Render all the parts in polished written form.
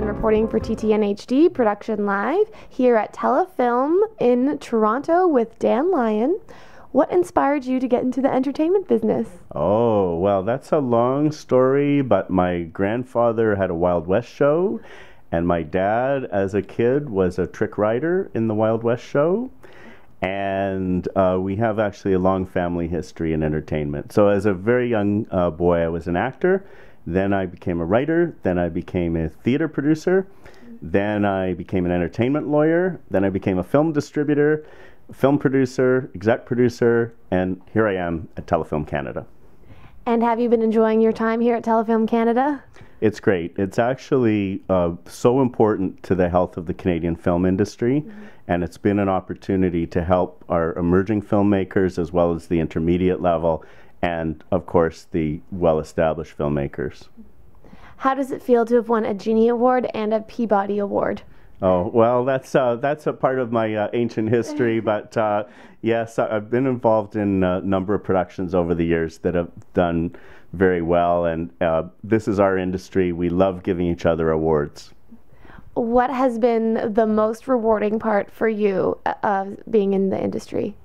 Uhlmann reporting for TTN-HD Production Live here at Telefilm in Toronto with Dan Lyon. What inspired you to get into the entertainment business? Oh, well, that's a long story, but my grandfather had a Wild West show, and my dad, as a kid, was a trick rider in the Wild West show. And we have actually a long family history in entertainment. So as a very young boy, I was an actor. Then I became a writer. Then I became a theater producer. Then I became an entertainment lawyer. Then I became a film distributor, film producer, exec producer, and here I am at Telefilm Canada. And have you been enjoying your time here at Telefilm Canada? It's great. It's actually so important to the health of the Canadian film industry, and it's been an opportunity to help our emerging filmmakers as well as the intermediate level and, of course, the well-established filmmakers. How does it feel to have won a Genie Award and a Peabody Award? Oh, well, that's a part of my ancient history, but yes, I've been involved in a number of productions over the years that have done very well, and this is our industry. We love giving each other awards. What has been the most rewarding part for you being in the industry?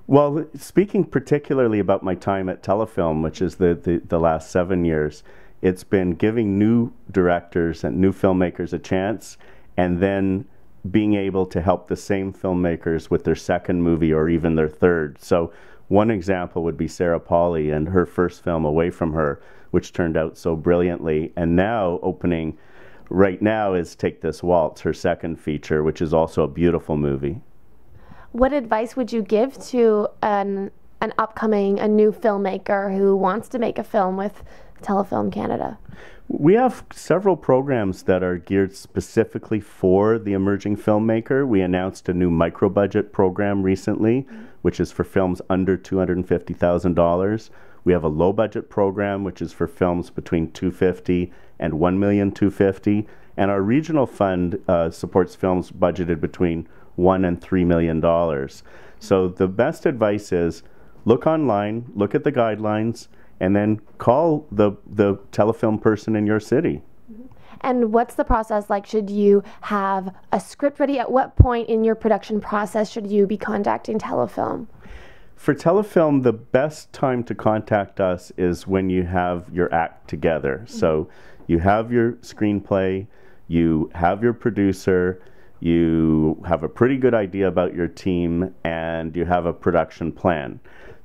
Well, speaking particularly about my time at Telefilm, which is the last 7 years, it's been giving new directors and new filmmakers a chance, and then being able to help the same filmmakers with their second movie or even their third. So one example would be Sarah Polley and her first film, Away From Her, which turned out so brilliantly. And now opening right now is Take This Waltz, her second feature, which is also a beautiful movie. What advice would you give to a new filmmaker who wants to make a film with Telefilm Canada? We have several programs that are geared specifically for the emerging filmmaker. We announced a new micro-budget program recently, which is for films under $250,000. We have a low-budget program, which is for films between $250,000 and $1,250,000. And our regional fund supports films budgeted between $1 and $3 million. So the best advice is look online, look at the guidelines, and then call the Telefilm person in your city. And what's the process like? Should you have a script ready? At what point in your production process should you be contacting Telefilm? For Telefilm, the best time to contact us is when you have your act together. So you have your screenplay, you have your producer, you have a pretty good idea about your team, and you have a production plan.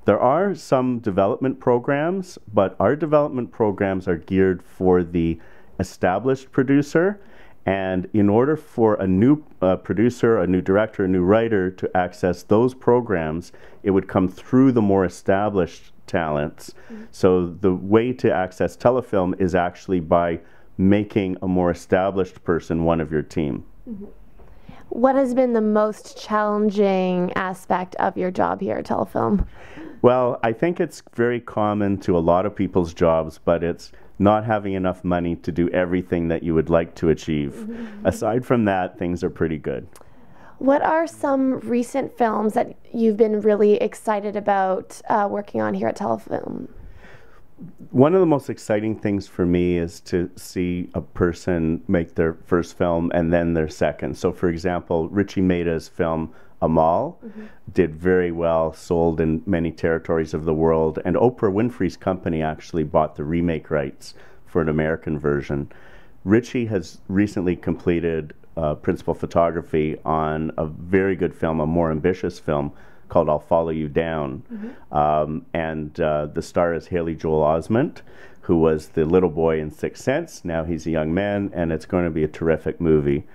There are some development programs, but our development programs are geared for the established producer. And in order for a new producer, a new director, a new writer to access those programs, it would come through the more established talents. So the way to access Telefilm is actually by making a more established person one of your team. What has been the most challenging aspect of your job here at Telefilm? Well, I think it's very common to a lot of people's jobs, but it's not having enough money to do everything that you would like to achieve. Aside from that, things are pretty good. What are some recent films that you've been really excited about working on here at Telefilm? One of the most exciting things for me is to see a person make their first film and then their second. So for example, Richie Maida's film Amal did very well, sold in many territories of the world, and Oprah Winfrey's company actually bought the remake rights for an American version. Richie has recently completed principal photography on a very good film, a more ambitious film called I'll Follow You Down. The star is Haley Joel Osment, who was the little boy in Sixth Sense. Now he's a young man, and it's going to be a terrific movie.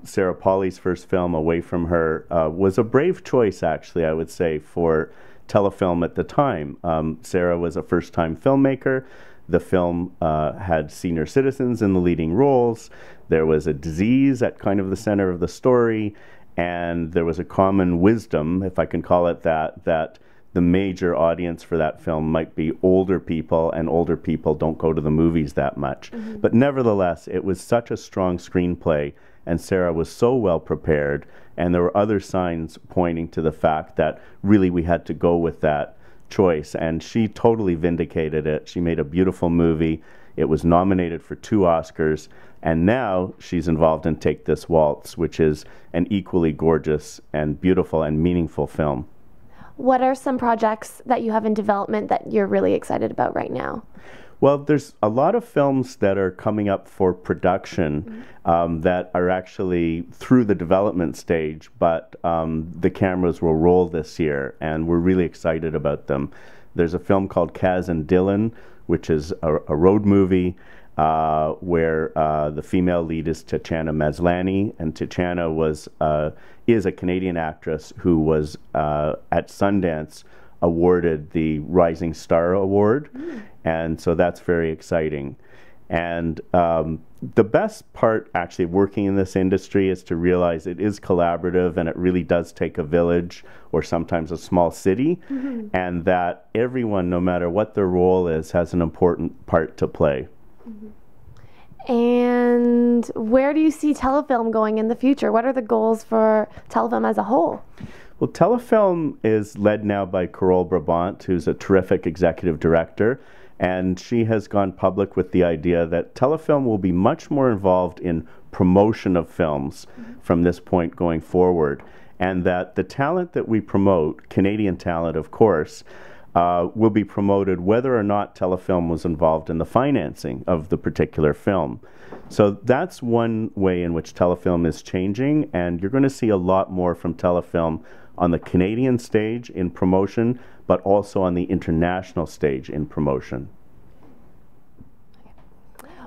Sarah Polley's first film, Away From Her, was a brave choice, actually, I would say, for Telefilm at the time. Sarah was a first-time filmmaker. The film had senior citizens in the leading roles. There was a disease at kind of the center of the story, and there was a common wisdom, if I can call it that, that the major audience for that film might be older people, and older people don't go to the movies that much. But nevertheless, it was such a strong screenplay, and Sarah was so well prepared, and there were other signs pointing to the fact that really we had to go with that choice, and she totally vindicated it. She made a beautiful movie. It was nominated for 2 Oscars, And now she's involved in Take This Waltz, which is an equally gorgeous and beautiful and meaningful film. What are some projects that you have in development that you're really excited about right now? Well, there's a lot of films that are coming up for production that are actually through the development stage, but the cameras will roll this year, and we're really excited about them. There's a film called Kaz and Dylan, which is a road movie where the female lead is Tatiana Maslany, and Tatiana is a Canadian actress who was at Sundance awarded the Rising Star Award, and so that's very exciting. And the best part actually working in this industry is to realize it is collaborative, and it really does take a village or sometimes a small city, and that everyone, no matter what their role is, has an important part to play. And where do you see telefilm going in the future? What are the goals for telefilm as a whole? Well, telefilm is led now by Carole Brabant, who's a terrific executive director, and she has gone public with the idea that telefilm will be much more involved in promotion of films from this point going forward, and that the talent that we promote, Canadian talent of course, will be promoted whether or not telefilm was involved in the financing of the particular film. So that's one way in which telefilm is changing, and you're going to see a lot more from telefilm on the Canadian stage in promotion, but also on the international stage in promotion.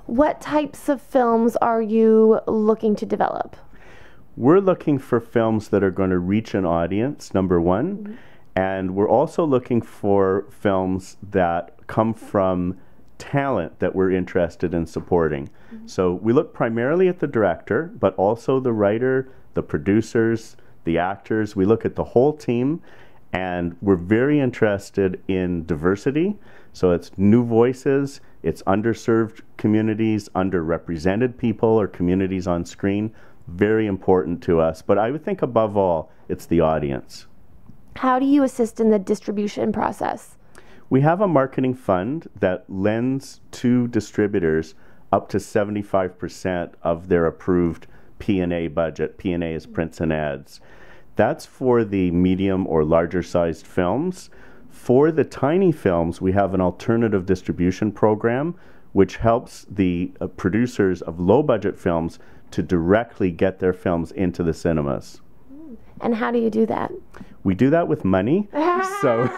What types of films are you looking to develop? We're looking for films that are going to reach an audience, number one, and we're also looking for films that come from talent that we're interested in supporting. So we look primarily at the director, but also the writer, the producers, the actors. We look at the whole team, and we're very interested in diversity. So it's new voices, it's underserved communities, underrepresented people or communities on screen. Very important to us. But I would think above all, it's the audience. How do you assist in the distribution process? We have a marketing fund that lends to distributors up to 75% of their approved P&A budget. P&A is prints and ads. That's for the medium or larger sized films. For the tiny films, we have an alternative distribution program which helps the producers of low budget films to directly get their films into the cinemas. And how do you do that? We do that with money. So,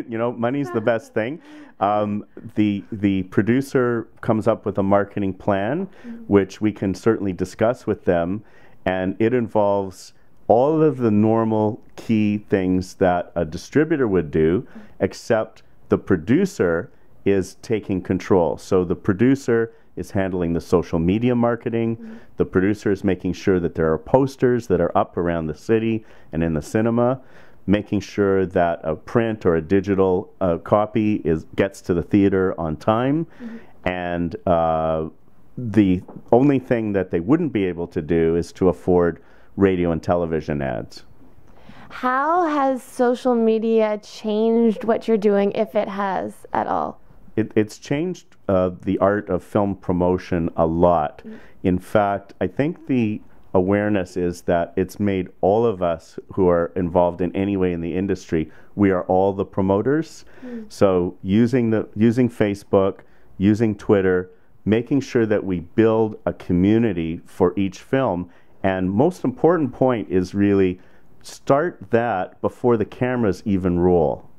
you know, money's the best thing. The producer comes up with a marketing plan, which we can certainly discuss with them, and it involves all of the normal key things that a distributor would do, except the producer is taking control. So the producer is handling the social media marketing. The producer is making sure that there are posters that are up around the city and in the cinema, making sure that a print or a digital copy gets to the theater on time. And the only thing that they wouldn't be able to do is to afford radio and television ads. How has social media changed what you're doing, if it has at all? It's changed the art of film promotion a lot. In fact, I think the awareness is that it's made all of us who are involved in any way in the industry, we are all the promoters. So using Facebook, using Twitter, making sure that we build a community for each film. And most important point is really start that before the cameras even roll.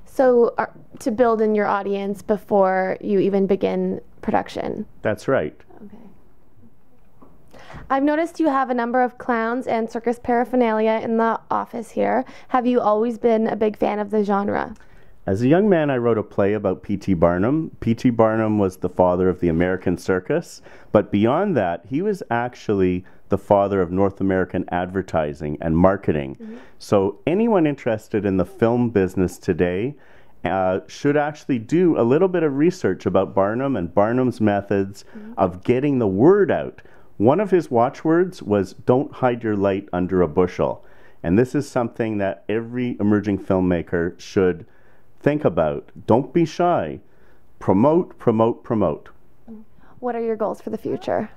So to build in your audience before you even begin production. That's right. Okay. I've noticed you have a number of clowns and circus paraphernalia in the office here. Have you always been a big fan of the genre? As a young man, I wrote a play about P.T. Barnum. P.T. Barnum was the father of the American circus, but beyond that, he was actually the father of North American advertising and marketing. So anyone interested in the film business today should actually do a little bit of research about Barnum and Barnum's methods of getting the word out. One of his watchwords was, "Don't hide your light under a bushel." And this is something that every emerging filmmaker should think about. Don't be shy. Promote, promote, promote. What are your goals for the future?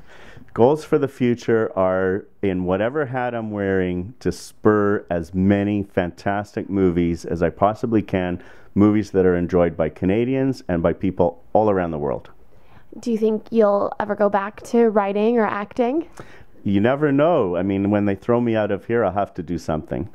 Goals for the future are, in whatever hat I'm wearing, to spur as many fantastic movies as I possibly can, movies that are enjoyed by Canadians and by people all around the world. Do you think you'll ever go back to writing or acting? You never know. I mean, when they throw me out of here, I'll have to do something.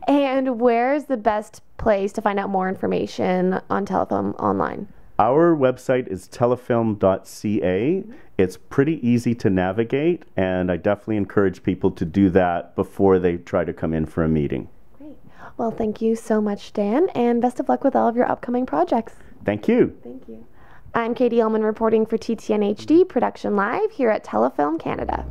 And where's the best place to find out more information on Telefilm online? Our website is telefilm.ca. It's pretty easy to navigate, and I definitely encourage people to do that before they try to come in for a meeting. Great. Well, thank you so much, Dan, and best of luck with all of your upcoming projects. Thank you. Thank you. I'm Katie Uhlmann reporting for TTN-HD Production Live here at Telefilm Canada.